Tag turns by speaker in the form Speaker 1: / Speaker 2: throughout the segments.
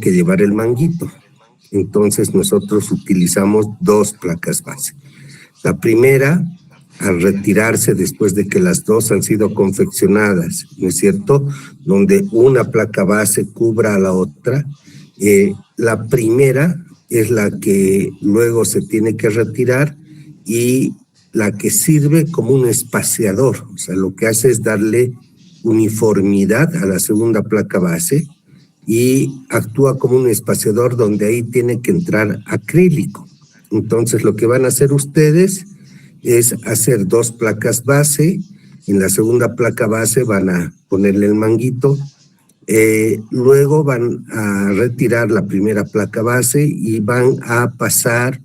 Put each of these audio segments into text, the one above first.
Speaker 1: que llevar el manguito. Entonces nosotros utilizamos 2 placas base. La primera, al retirarse después de que las 2 han sido confeccionadas, ¿no es cierto?, donde una placa base cubra a la otra, la primera es la que luego se tiene que retirar y la que sirve como un espaciador. O sea, lo que hace es darle uniformidad a la segunda placa base y actúa como un espaciador donde ahí tiene que entrar acrílico. Entonces, lo que van a hacer ustedes es hacer 2 placas base. En la segunda placa base van a ponerle el manguito. Luego van a retirar la primera placa base y van a pasar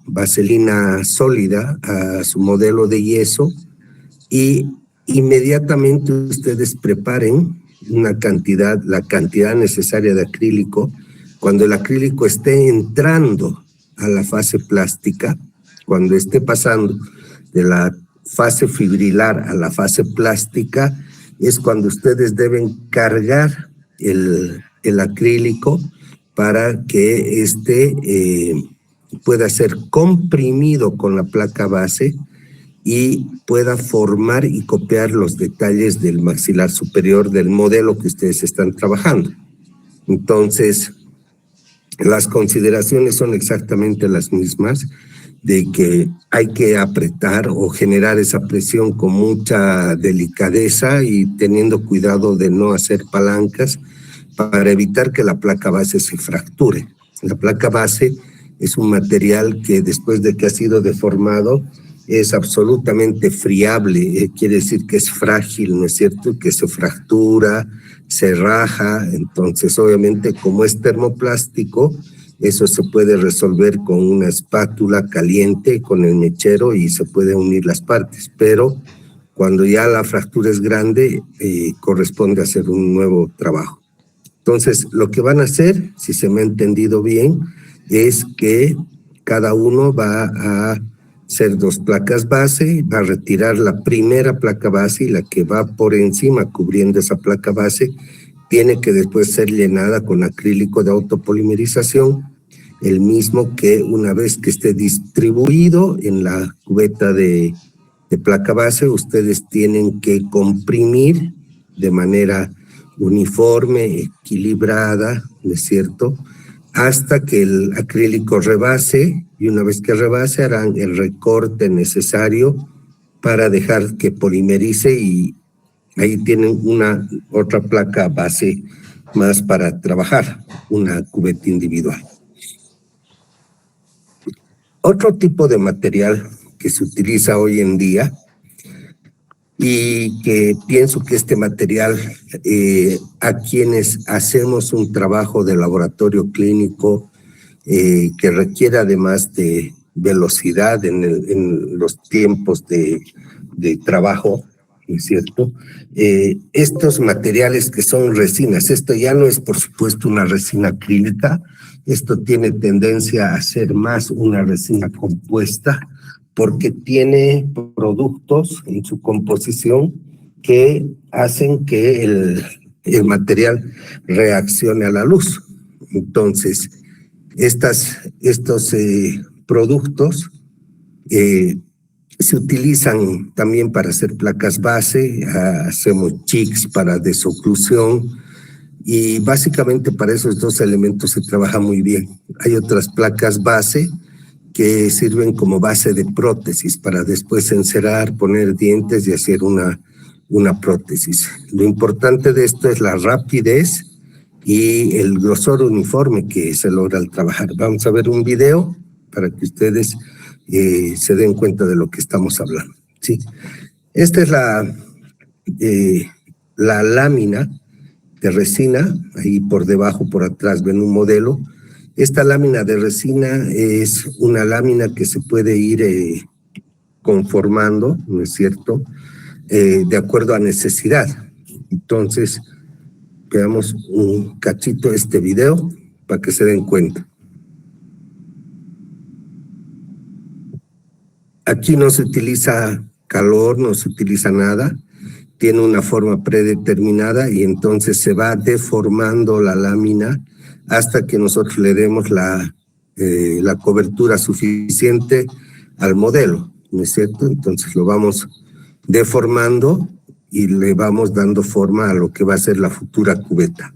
Speaker 1: vaselina sólida a su modelo de yeso y inmediatamente ustedes preparen la cantidad necesaria de acrílico. Cuando el acrílico esté entrando a la fase plástica, cuando esté pasando de la fase fibrilar a la fase plástica, es cuando ustedes deben cargar el acrílico para que pueda ser comprimido con la placa base y pueda formar y copiar los detalles del maxilar superior del modelo que ustedes están trabajando. Entonces, las consideraciones son exactamente las mismas, de que hay que apretar o generar esa presión con mucha delicadeza y teniendo cuidado de no hacer palancas para evitar que la placa base se fracture. La placa base es un material que después de que ha sido deformado es absolutamente friable, quiere decir que es frágil, ¿no es cierto?, que se fractura, se raja. Entonces obviamente como es termoplástico, eso se puede resolver con una espátula caliente, con el mechero, y se pueden unir las partes, pero cuando ya la fractura es grande, corresponde hacer un nuevo trabajo. Entonces, lo que van a hacer, si se me ha entendido bien, es que cada uno va a hacer 2 placas base, va a retirar la primera placa base y la que va por encima cubriendo esa placa base tiene que después ser llenada con acrílico de autopolimerización, el mismo que una vez que esté distribuido en la cubeta de placa base, ustedes tienen que comprimir de manera uniforme, equilibrada, ¿no es cierto?, hasta que el acrílico rebase, y una vez que rebase harán el recorte necesario para dejar que polimerice, y ahí tienen otra placa base más para trabajar, una cubeta individual. Otro tipo de material que se utiliza hoy en día y que pienso que este material a quienes hacemos un trabajo de laboratorio clínico que requiere además de velocidad en los tiempos de trabajo, ¿no es cierto? Estos materiales que son resinas, esto ya no es por supuesto una resina acrílica, esto tiene tendencia a ser más una resina compuesta, porque tiene productos en su composición que hacen que el material reaccione a la luz. Entonces, estos productos se utilizan también para hacer placas base, hacemos chics para desoclusión, y básicamente para esos 2 elementos se trabaja muy bien. Hay otras placas base que sirven como base de prótesis para después encerar, poner dientes y hacer una prótesis. Lo importante de esto es la rapidez y el grosor uniforme que se logra al trabajar. Vamos a ver un video para que ustedes se den cuenta de lo que estamos hablando, ¿sí? Esta es la lámina de resina, ahí por debajo, por atrás ven un modelo. Esta lámina de resina es una lámina que se puede ir conformando, ¿no es cierto?, de acuerdo a necesidad. Entonces, veamos un cachito de este video para que se den cuenta. Aquí no se utiliza calor, no se utiliza nada, tiene una forma predeterminada y entonces se va deformando la lámina hasta que nosotros le demos la cobertura suficiente al modelo, ¿no es cierto? Entonces lo vamos deformando y le vamos dando forma a lo que va a ser la futura cubeta.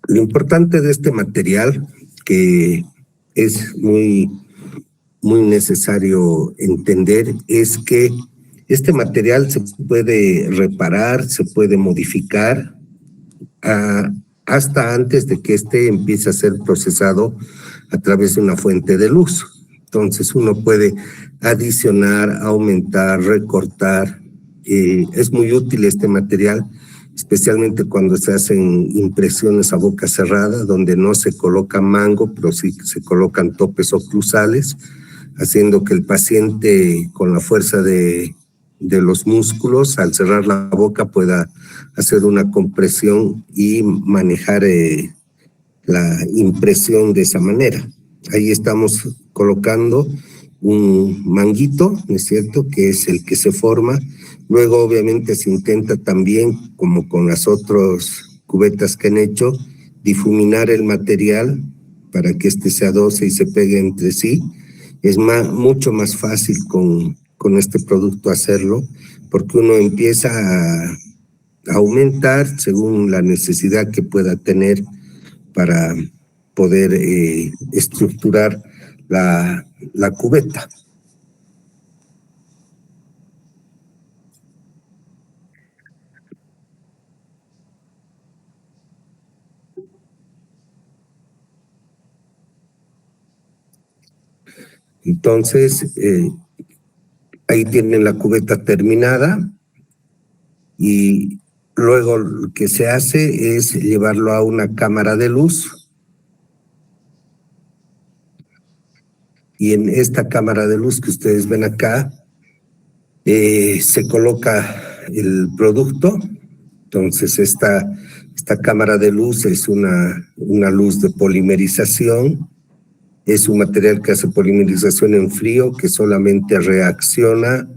Speaker 1: Lo importante de este material, que es muy necesario entender, es que este material se puede reparar, se puede modificar hasta antes de que este empiece a ser procesado a través de una fuente de luz. Entonces uno puede adicionar, aumentar, recortar. Es muy útil este material, especialmente cuando se hacen impresiones a boca cerrada, donde no se coloca mango, pero sí se colocan topes oclusales, haciendo que el paciente, con la fuerza de los músculos, al cerrar la boca, pueda hacer una compresión y manejar la impresión de esa manera. Ahí estamos colocando un manguito, ¿no es cierto?, que es el que se forma. Luego, obviamente, se intenta también, como con las otras cubetas que han hecho, difuminar el material para que este se adoce y se pegue entre sí. Es mucho más fácil con este producto hacerlo, porque uno empieza a aumentar según la necesidad que pueda tener para poder estructurar la cubeta. Entonces, ahí tienen la cubeta terminada y luego lo que se hace es llevarlo a una cámara de luz. Y en esta cámara de luz que ustedes ven acá, se coloca el producto. Entonces esta cámara de luz es una luz de polimerización. Es un material que hace polimerización en frío, que solamente reacciona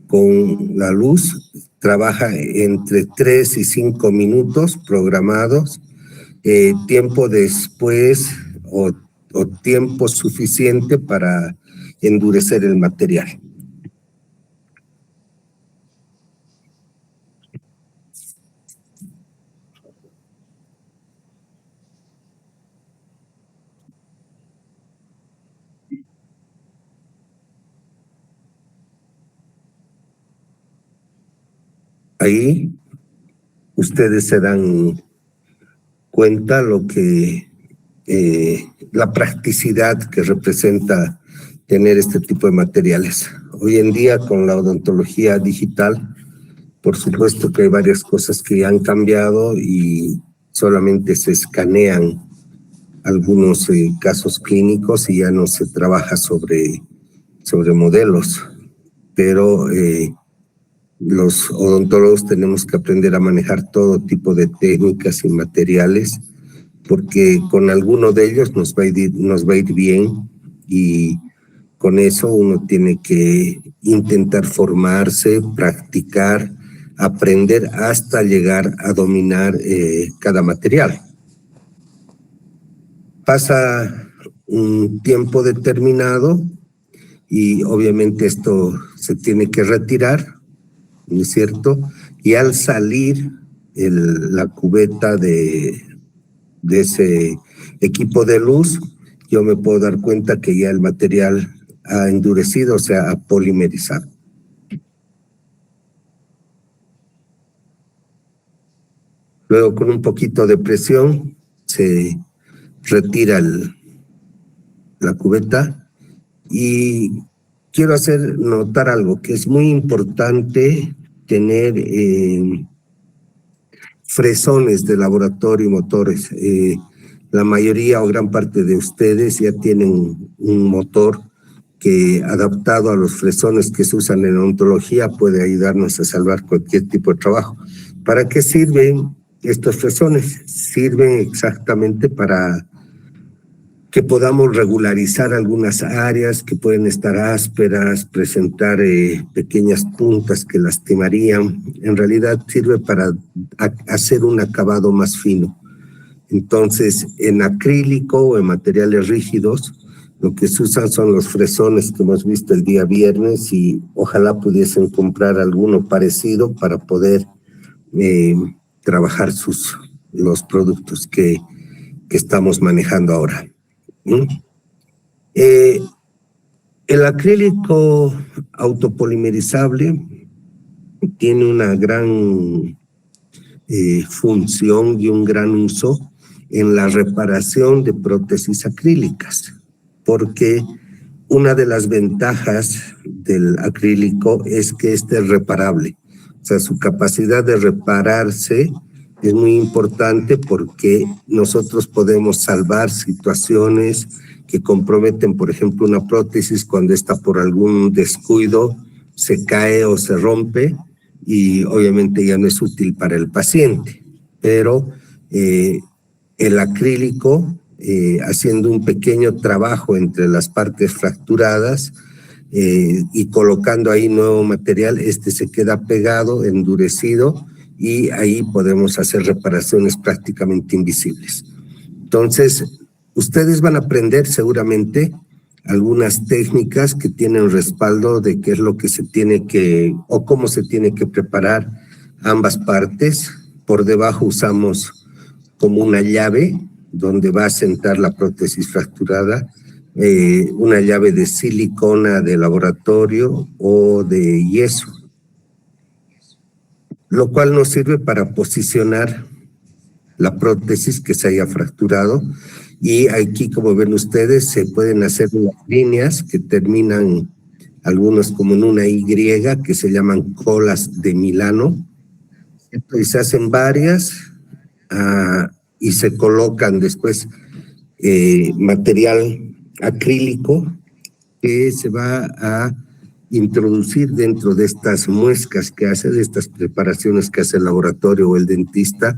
Speaker 1: con la luz. Trabaja entre 3 y 5 minutos programados. Tiempo después o tiempo suficiente para endurecer el material. Ahí ustedes se dan cuenta lo que la practicidad que representa tener este tipo de materiales. Hoy en día, con la odontología digital, por supuesto que hay varias cosas que han cambiado y solamente se escanean algunos casos clínicos y ya no se trabaja sobre modelos, pero los odontólogos tenemos que aprender a manejar todo tipo de técnicas y materiales porque con alguno de ellos nos va a ir bien, y con eso uno tiene que intentar formarse, practicar, aprender hasta llegar a dominar cada material. Pasa un tiempo determinado y obviamente esto se tiene que retirar, ¿no es cierto? Y al salir la cubeta de ese equipo de luz, yo me puedo dar cuenta que ya el material ha endurecido, o sea, ha polimerizado. Luego, con un poquito de presión, se retira la cubeta, y quiero hacer notar algo, que es muy importante tener fresones de laboratorio y motores. La mayoría o gran parte de ustedes ya tienen un motor que, adaptado a los fresones que se usan en odontología, puede ayudarnos a salvar cualquier tipo de trabajo. ¿Para qué sirven estos fresones? Sirven exactamente para que podamos regularizar algunas áreas que pueden estar ásperas, presentar pequeñas puntas que lastimarían. En realidad sirve para hacer un acabado más fino. Entonces, en acrílico o en materiales rígidos, lo que se usan son los fresones que hemos visto el día viernes, y ojalá pudiesen comprar alguno parecido para poder trabajar los productos que estamos manejando ahora. El acrílico autopolimerizable tiene una gran función y un gran uso en la reparación de prótesis acrílicas, porque una de las ventajas del acrílico es que este es reparable. O sea, su capacidad de repararse es muy importante, porque nosotros podemos salvar situaciones que comprometen, por ejemplo, una prótesis cuando está por algún descuido, se cae o se rompe, y obviamente ya no es útil para el paciente. Pero el acrílico, haciendo un pequeño trabajo entre las partes fracturadas y colocando ahí nuevo material, se queda pegado, endurecido, y ahí podemos hacer reparaciones prácticamente invisibles. Entonces, ustedes van a aprender seguramente algunas técnicas que tienen respaldo de qué es lo que se tiene que, o cómo se tiene que preparar ambas partes. Por debajo usamos como una llave donde va a sentar la prótesis fracturada, una llave de silicona de laboratorio o de yeso, lo cual nos sirve para posicionar la prótesis que se haya fracturado. Y aquí, como ven ustedes, se pueden hacer unas líneas que terminan, algunos como en una Y, que se llaman colas de Milano. Y se hacen varias y se colocan después material acrílico que se va a introducir dentro de estas muescas que hace, de estas preparaciones que hace el laboratorio o el dentista,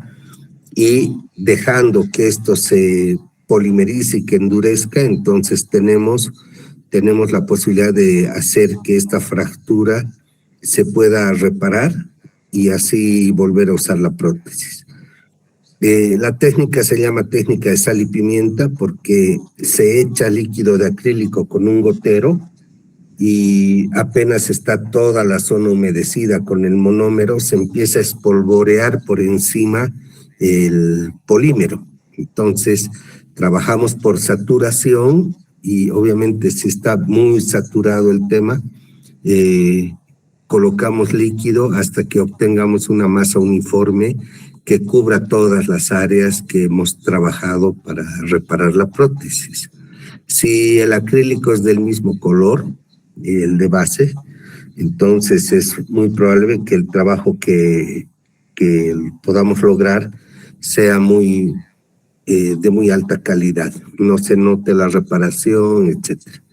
Speaker 1: y dejando que esto se polimerice y que endurezca. Entonces tenemos la posibilidad de hacer que esta fractura se pueda reparar y así volver a usar la prótesis. La técnica se llama técnica de sal y pimienta, porque se echa líquido de acrílico con un gotero, y apenas está toda la zona humedecida con el monómero, se empieza a espolvorear por encima el polímero. Entonces, trabajamos por saturación, y obviamente si está muy saturado el tema, colocamos líquido hasta que obtengamos una masa uniforme que cubra todas las áreas que hemos trabajado para reparar la prótesis. Si el acrílico es del mismo color, el de base, entonces es muy probable que el trabajo que podamos lograr sea de muy alta calidad, no se note la reparación, etcétera.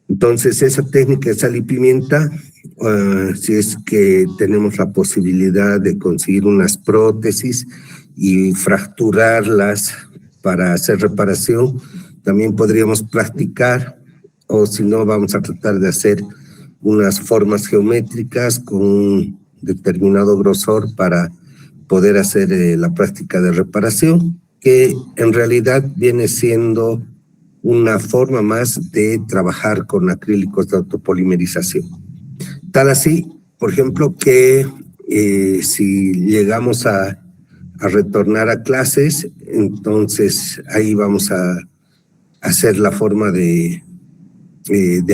Speaker 1: Entonces, esa técnica de sal y pimienta, si es que tenemos la posibilidad de conseguir unas prótesis y fracturarlas para hacer reparación, también podríamos practicar, o si no, vamos a tratar de hacer unas formas geométricas con un determinado grosor para poder hacer la práctica de reparación, que en realidad viene siendo una forma más de trabajar con acrílicos de autopolimerización. Tal así, por ejemplo, que si llegamos a retornar a clases, entonces ahí vamos a hacer la forma de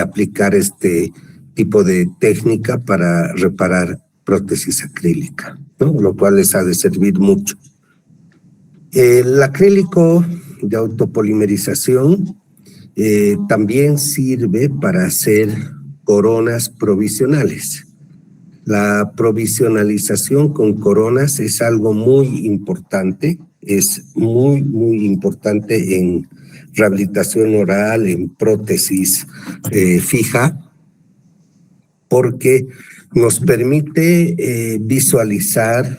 Speaker 1: aplicar este tipo de técnica para reparar prótesis acrílica, ¿no? Lo cual les ha de servir mucho. El acrílico de autopolimerización también sirve para hacer coronas provisionales. La provisionalización con coronas es algo muy importante, es muy, muy importante en rehabilitación oral, en prótesis fija, porque nos permite visualizar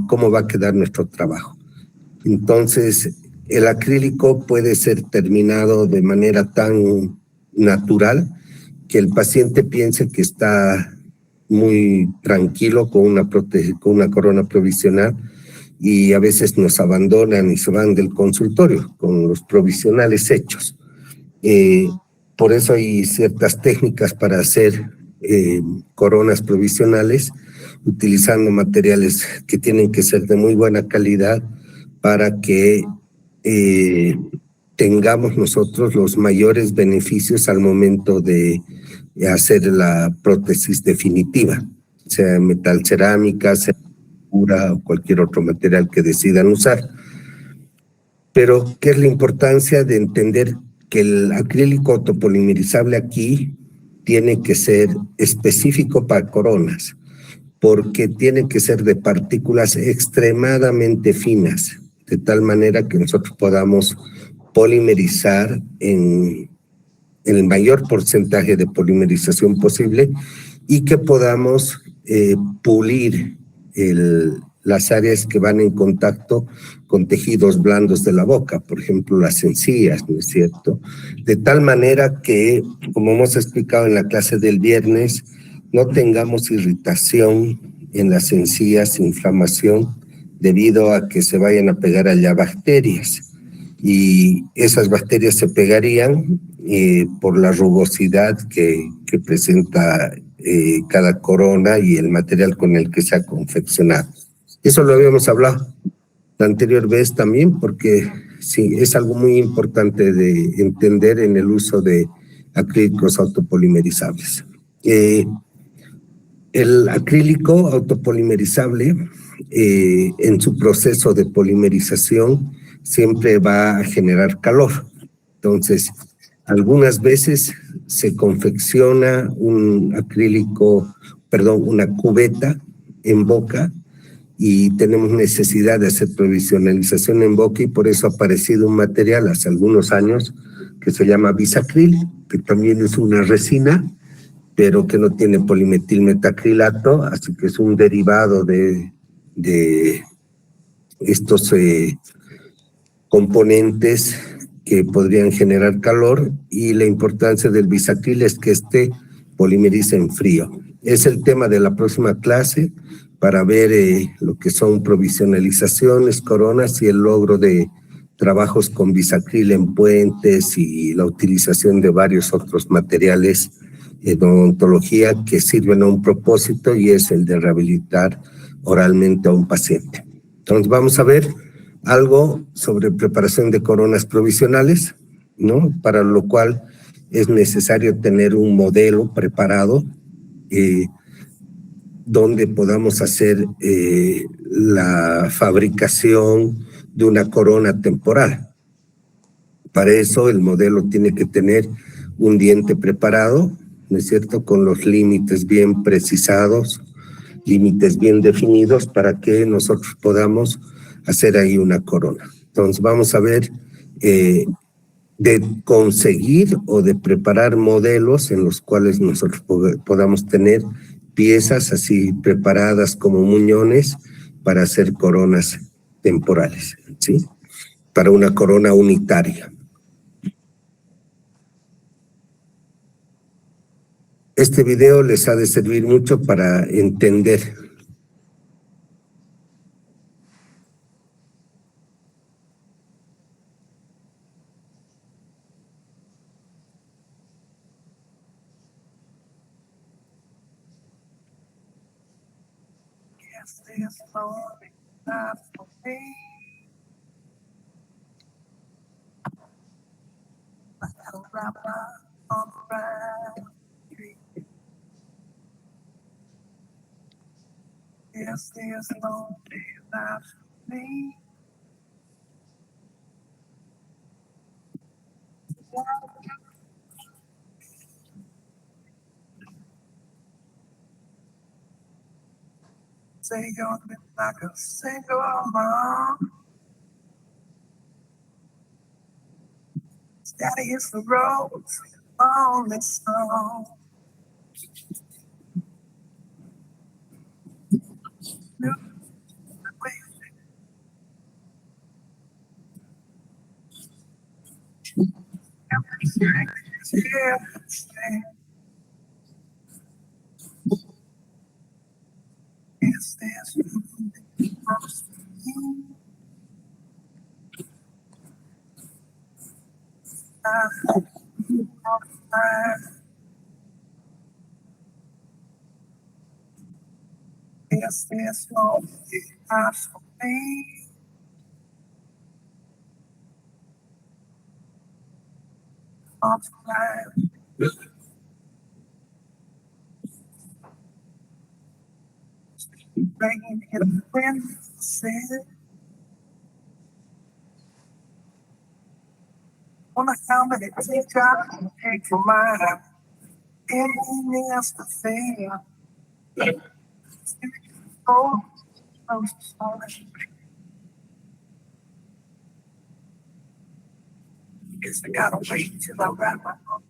Speaker 1: cómo va a quedar nuestro trabajo. Entonces, el acrílico puede ser terminado de manera tan natural que el paciente piense que está muy tranquilo con una prótesis, con una corona provisional, y a veces nos abandonan y se van del consultorio con los provisionales hechos. Por eso hay ciertas técnicas para hacer coronas provisionales, utilizando materiales que tienen que ser de muy buena calidad para que tengamos nosotros los mayores beneficios al momento de hacer la prótesis definitiva, sea metal cerámica, sea pura o cualquier otro material que decidan usar. Pero, ¿qué es la importancia de entender que el acrílico autopolimerizable aquí tiene que ser específico para coronas? Porque tiene que ser de partículas extremadamente finas, de tal manera que nosotros podamos polimerizar en el mayor porcentaje de polimerización posible y que podamos pulir las áreas que van en contacto con tejidos blandos de la boca, por ejemplo, las encías, ¿no es cierto? De tal manera que, como hemos explicado en la clase del viernes, no tengamos irritación en las encías, inflamación, debido a que se vayan a pegar allá bacterias. Y esas bacterias se pegarían por la rugosidad que presenta cada corona y el material con el que se ha confeccionado. Eso lo habíamos hablado la anterior vez también, porque sí, es algo muy importante de entender en el uso de acrílicos autopolimerizables. El acrílico autopolimerizable, en su proceso de polimerización, siempre va a generar calor. Entonces, algunas veces se confecciona un acrílico, una cubeta en boca, y tenemos necesidad de hacer provisionalización en boca, y por eso ha aparecido un material hace algunos años que se llama bisacril, que también es una resina, pero que no tiene polimetilmetacrilato, así que es un derivado de estos componentes que podrían generar calor, y la importancia del bisacril es que este polimeriza en frío. Es el tema de la próxima clase para ver lo que son provisionalizaciones, coronas y el logro de trabajos con bisacril en puentes y la utilización de varios otros materiales en odontología que sirven a un propósito, y es el de rehabilitar oralmente a un paciente. Entonces vamos a ver algo sobre preparación de coronas provisionales, ¿no? Para lo cual es necesario tener un modelo preparado donde podamos hacer la fabricación de una corona temporal. Para eso el modelo tiene que tener un diente preparado, ¿no es cierto?, con los límites bien precisados, límites bien definidos, para que nosotros podamos hacer ahí una corona. Entonces vamos a ver de conseguir o de preparar modelos en los cuales nosotros podamos tener piezas así preparadas como muñones para hacer coronas temporales, ¿sí? Para una corona unitaria. Este video les ha de servir mucho para entender. Daddy is the road on this song. Yes, there's no path for me. I'm glad. Bringing it a friend said, wanna how many take I can take for mine. Anything else to fail. Oh, I'm sorry. Guess I gotta wait till I wrap my own.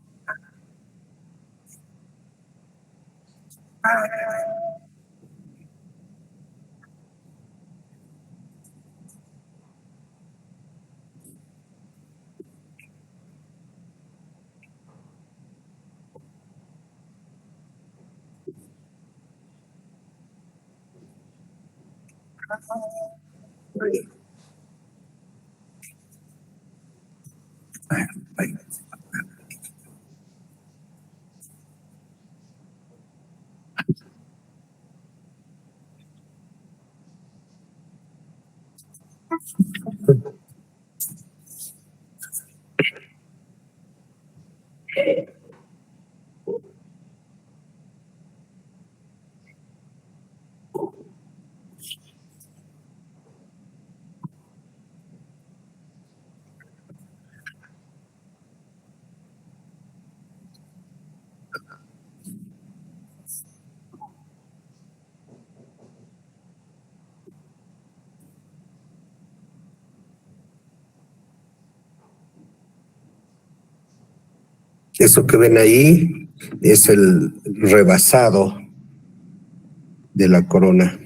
Speaker 1: Eso que ven ahí es el rebasado de la corona.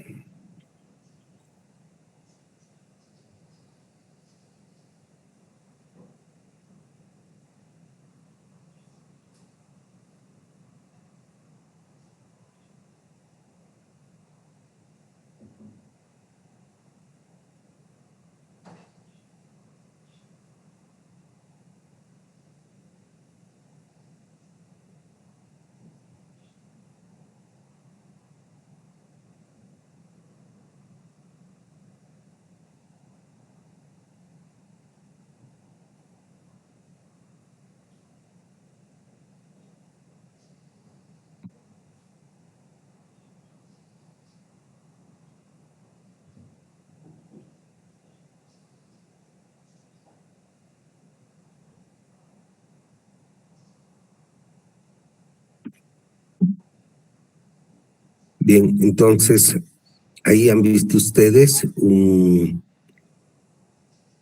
Speaker 1: Bien, entonces ahí han visto ustedes un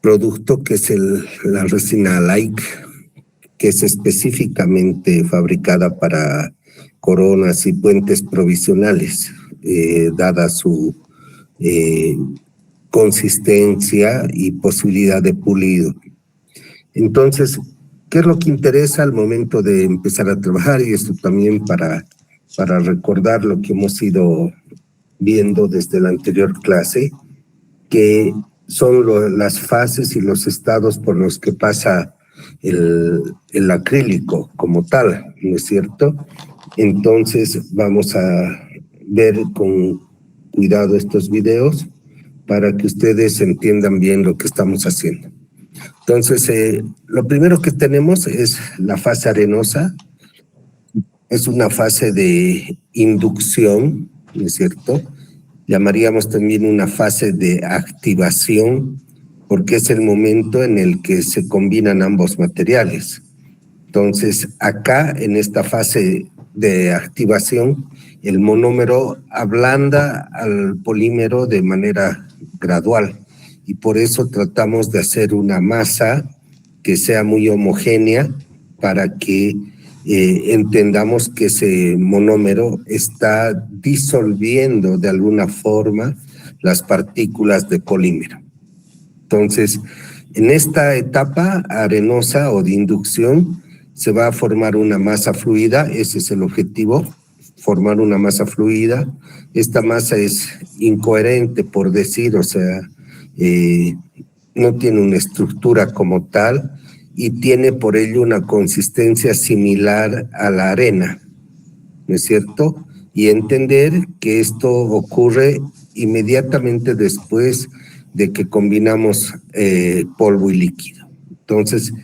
Speaker 1: producto que es la resina Like, que es específicamente fabricada para coronas y puentes provisionales, dada su consistencia y posibilidad de pulido. Entonces, ¿qué es lo que interesa al momento de empezar a trabajar? Y esto también para recordar lo que hemos ido viendo desde la anterior clase, que son las fases y los estados por los que pasa el acrílico como tal, ¿no es cierto? Entonces vamos a ver con cuidado estos videos para que ustedes entiendan bien lo que estamos haciendo. Entonces, lo primero que tenemos es la fase arenosa. Es una fase de inducción, ¿no es cierto? Llamaríamos también una fase de activación, porque es el momento en el que se combinan ambos materiales. Entonces, acá en esta fase de activación, el monómero ablanda al polímero de manera gradual y por eso tratamos de hacer una masa que sea muy homogénea para que entendamos que ese monómero está disolviendo de alguna forma las partículas de polímero. Entonces, en esta etapa arenosa o de inducción, se va a formar una masa fluida, ese es el objetivo, formar una masa fluida. Esta masa es incoherente, por decir, o sea, no tiene una estructura como tal y tiene por ello una consistencia similar a la arena, ¿no es cierto? Y entender que esto ocurre inmediatamente después de que combinamos polvo y líquido. Entonces,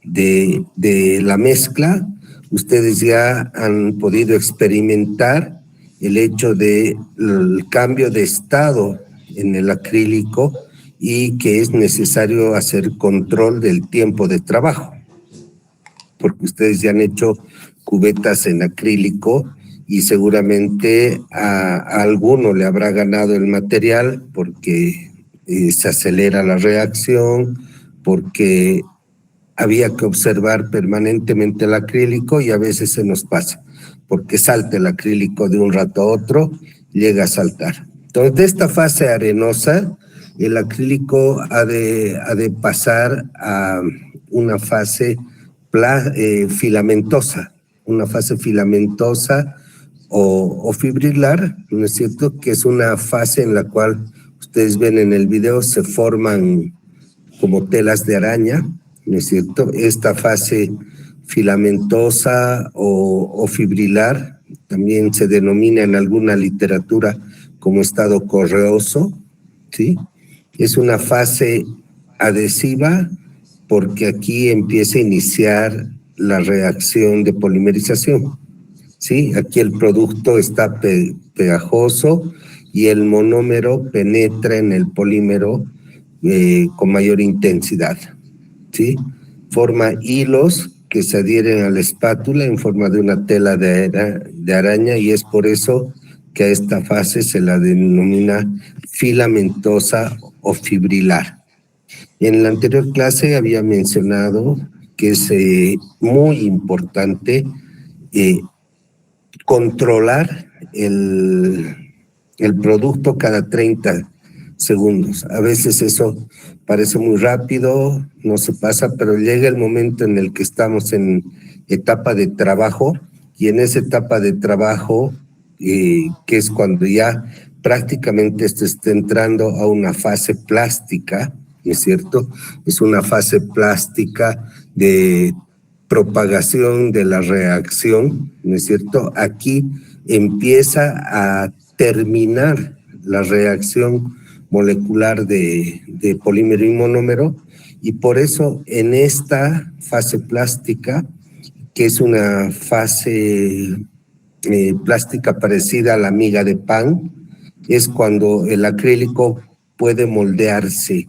Speaker 1: de la mezcla, ustedes ya han podido experimentar el hecho del cambio de estado en el acrílico y que es necesario hacer control del tiempo de trabajo, porque ustedes ya han hecho cubetas en acrílico y seguramente a alguno le habrá ganado el material porque se acelera la reacción, porque había que observar permanentemente el acrílico y a veces se nos pasa, porque salta el acrílico de un rato a otro, llega a saltar. Entonces, de esta fase arenosa, el acrílico ha de pasar a una fase filamentosa, o fibrilar, ¿no es cierto? Que es una fase en la cual ustedes ven en el video se forman como telas de araña, ¿no es cierto? Esta fase filamentosa o fibrilar también se denomina en alguna literatura como estado correoso, ¿sí? Es una fase adhesiva porque aquí empieza a iniciar la reacción de polimerización, ¿sí? Aquí el producto está pegajoso y el monómero penetra en el polímero con mayor intensidad, ¿sí? Forma hilos que se adhieren a la espátula en forma de una tela de araña y es por eso que a esta fase se la denomina filamentosa o fibrilar. En la anterior clase había mencionado que es muy importante controlar el producto cada 30 segundos. A veces eso parece muy rápido, no se pasa, pero llega el momento en el que estamos en etapa de trabajo y en esa etapa de trabajo, que es cuando ya prácticamente se está entrando a una fase plástica, ¿no es cierto? Es una fase plástica de propagación de la reacción, ¿no es cierto? Aquí empieza a terminar la reacción molecular de polímero y monómero y por eso en esta fase plástica, que es una fase plástica parecida a la miga de pan, es cuando el acrílico puede moldearse.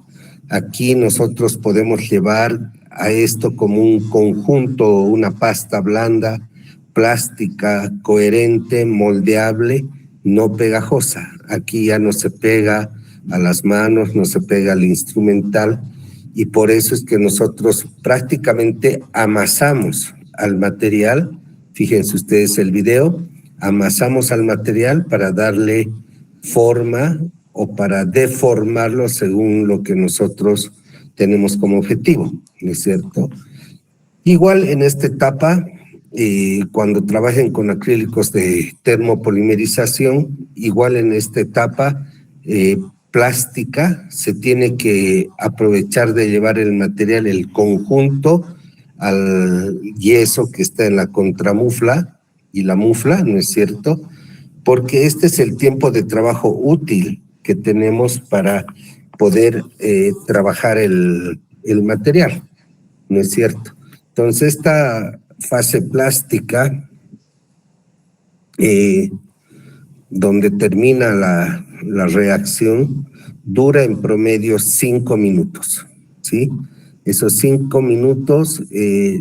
Speaker 1: Aquí nosotros podemos llevar a esto como un conjunto, una pasta blanda, plástica, coherente, moldeable, no pegajosa. Aquí ya no se pega a las manos, no se pega al instrumental y por eso es que nosotros prácticamente amasamos al material. Fíjense ustedes el video, amasamos al material para darle forma o para deformarlo según lo que nosotros tenemos como objetivo, ¿no es cierto? Igual en esta etapa, cuando trabajen con acrílicos de termopolimerización, igual en esta etapa plástica, se tiene que aprovechar de llevar el material, el conjunto, al yeso que está en la contramufla y la mufla, ¿no es cierto? Porque este es el tiempo de trabajo útil que tenemos para poder trabajar el material, ¿no es cierto? Entonces, esta fase plástica, donde termina la reacción, dura en promedio 5 minutos, ¿sí? Esos 5 minutos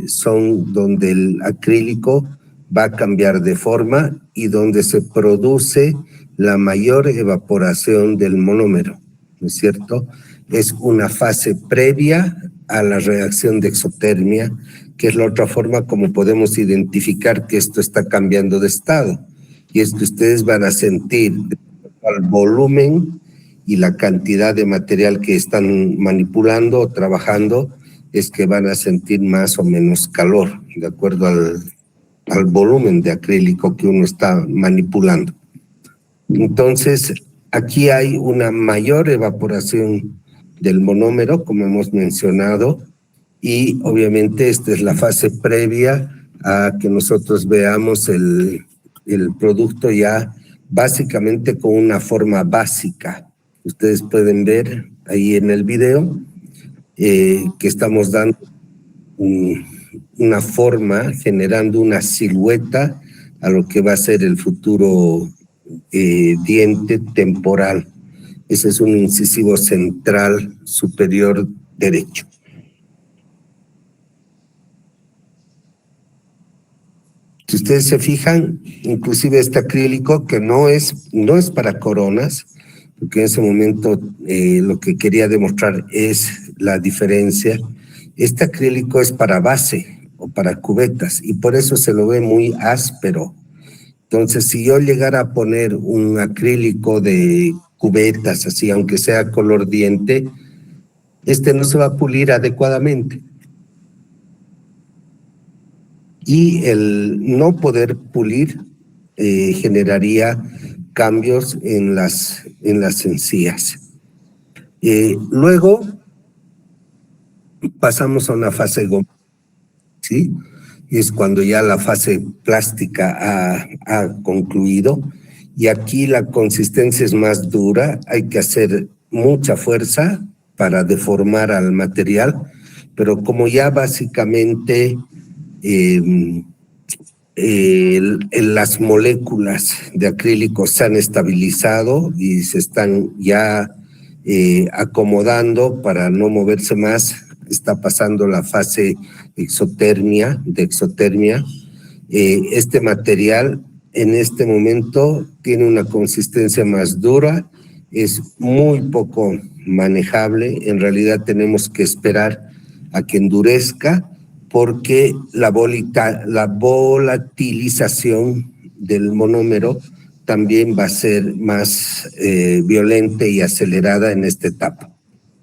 Speaker 1: son donde el acrílico va a cambiar de forma y donde se produce la mayor evaporación del monómero, ¿no es cierto? Es una fase previa a la reacción de exotermia, que es la otra forma como podemos identificar que esto está cambiando de estado. Y es que ustedes van a sentir el volumen y la cantidad de material que están manipulando o trabajando, es que van a sentir más o menos calor, de acuerdo al volumen de acrílico que uno está manipulando. Entonces, aquí hay una mayor evaporación del monómero, como hemos mencionado, y obviamente esta es la fase previa a que nosotros veamos el producto ya básicamente con una forma básica. Ustedes pueden ver ahí en el video que estamos dando una forma, generando una silueta a lo que va a ser el futuro diente temporal. Ese es un incisivo central superior derecho. Si ustedes se fijan, inclusive este acrílico que no es para coronas, porque en ese momento lo que quería demostrar es la diferencia. Este acrílico es para base o para cubetas y por eso se lo ve muy áspero. Entonces, si yo llegara a poner un acrílico de cubetas, así, aunque sea color diente, este no se va a pulir adecuadamente. Y el no poder pulir generaría cambios en las encías. Luego pasamos a una fase goma, ¿sí? Y es cuando ya la fase plástica ha concluido y aquí la consistencia es más dura, hay que hacer mucha fuerza para deformar al material, pero como ya básicamente las moléculas de acrílico se han estabilizado y se están ya acomodando para no moverse más, está pasando la fase de exotermia. Este material en este momento tiene una consistencia más dura, es muy poco manejable, en realidad tenemos que esperar a que endurezca porque la volatilización del monómero también va a ser más violenta y acelerada en esta etapa.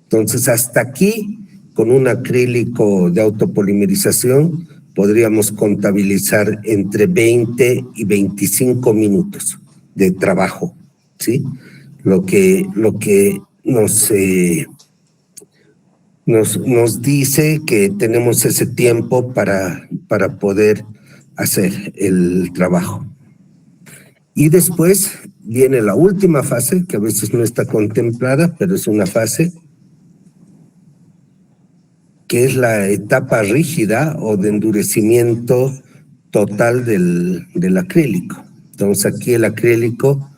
Speaker 1: Entonces, hasta aquí, con un acrílico de autopolimerización, podríamos contabilizar entre 20 y 25 minutos de trabajo, ¿sí? Lo que nos dice que tenemos ese tiempo para poder hacer el trabajo. Y después viene la última fase, que a veces no está contemplada, pero es una fase que es la etapa rígida o de endurecimiento total del acrílico. Entonces aquí el acrílico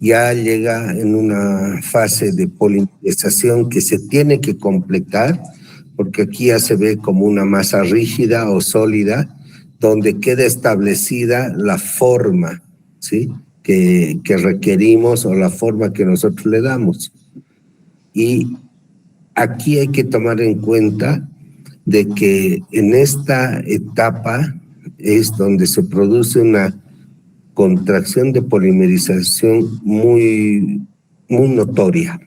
Speaker 1: ya llega en una fase de polimerización que se tiene que completar, porque aquí ya se ve como una masa rígida o sólida, donde queda establecida la forma, ¿sí?, que requerimos o la forma que nosotros le damos. Y aquí hay que tomar en cuenta de que en esta etapa es donde se produce una contracción de polimerización muy muy notoria.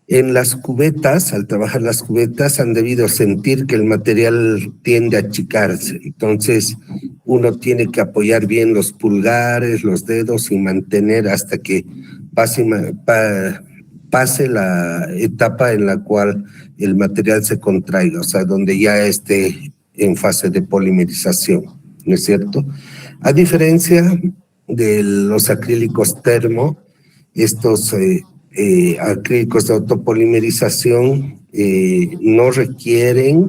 Speaker 1: En las cubetas, al trabajar las cubetas, han debido sentir que el material tiende a achicarse. Entonces, uno tiene que apoyar bien los pulgares, los dedos y mantener hasta que pase la etapa en la cual el material se contraiga, o sea, donde ya esté en fase de polimerización, ¿no es cierto? A diferencia de los acrílicos termo, estos acrílicos de autopolimerización no requieren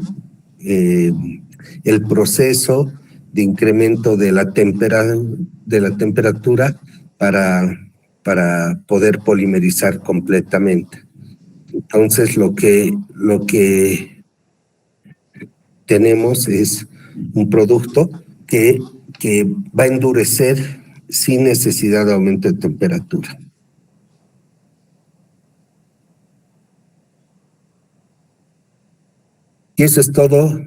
Speaker 1: el proceso de incremento de la temperatura para poder polimerizar completamente. Entonces, lo que tenemos es un producto que va a endurecer sin necesidad de aumento de temperatura. Y eso es todo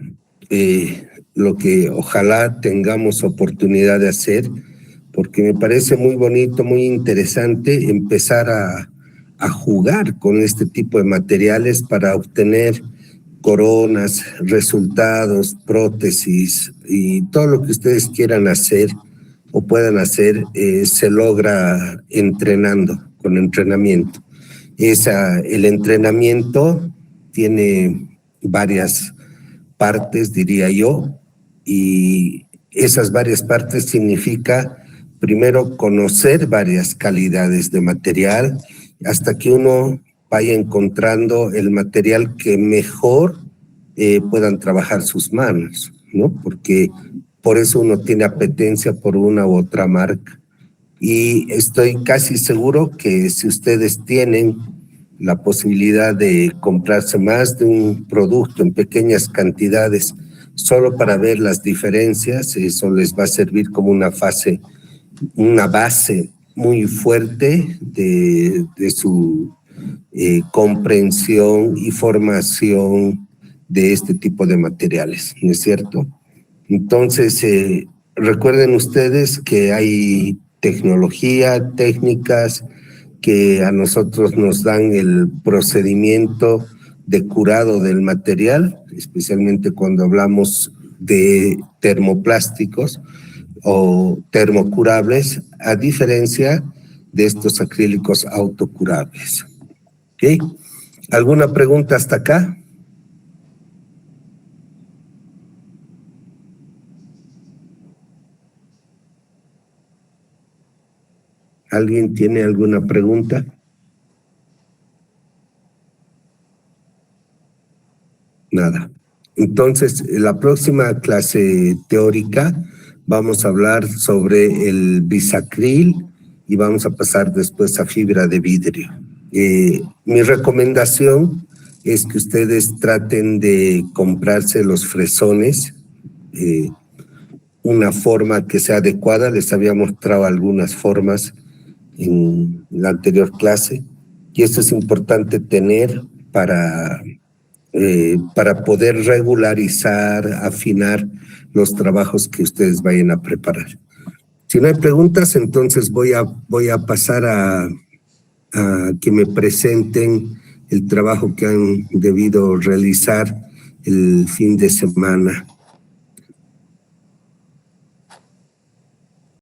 Speaker 1: lo que ojalá tengamos oportunidad de hacer, porque me parece muy bonito, muy interesante empezar a jugar con este tipo de materiales para obtener coronas, resultados, prótesis y todo lo que ustedes quieran hacer o puedan hacer se logra entrenando, con entrenamiento. El entrenamiento tiene varias partes, diría yo, y esas varias partes significa primero conocer varias calidades de material hasta que uno vaya encontrando el material que mejor puedan trabajar sus manos, ¿no? Porque por eso uno tiene apetencia por una u otra marca. Y estoy casi seguro que si ustedes tienen la posibilidad de comprarse más de un producto en pequeñas cantidades solo para ver las diferencias, eso les va a servir como una base muy fuerte de su comprensión y formación de este tipo de materiales, ¿no es cierto? Entonces, recuerden ustedes que hay tecnología, técnicas que a nosotros nos dan el procedimiento de curado del material, especialmente cuando hablamos de termoplásticos o termocurables, a diferencia de estos acrílicos autocurables. ¿Okay? ¿Alguna pregunta hasta acá? ¿Alguien tiene alguna pregunta? Nada. Entonces, en la próxima clase teórica vamos a hablar sobre el bisacril y vamos a pasar después a fibra de vidrio. Mi recomendación es que ustedes traten de comprarse los fresones, una forma que sea adecuada. Les había mostrado algunas formas en la anterior clase y esto es importante tener para poder regularizar, afinar los trabajos que ustedes vayan a preparar. Si no hay preguntas, entonces voy a pasar a que me presenten el trabajo que han debido realizar el fin de semana.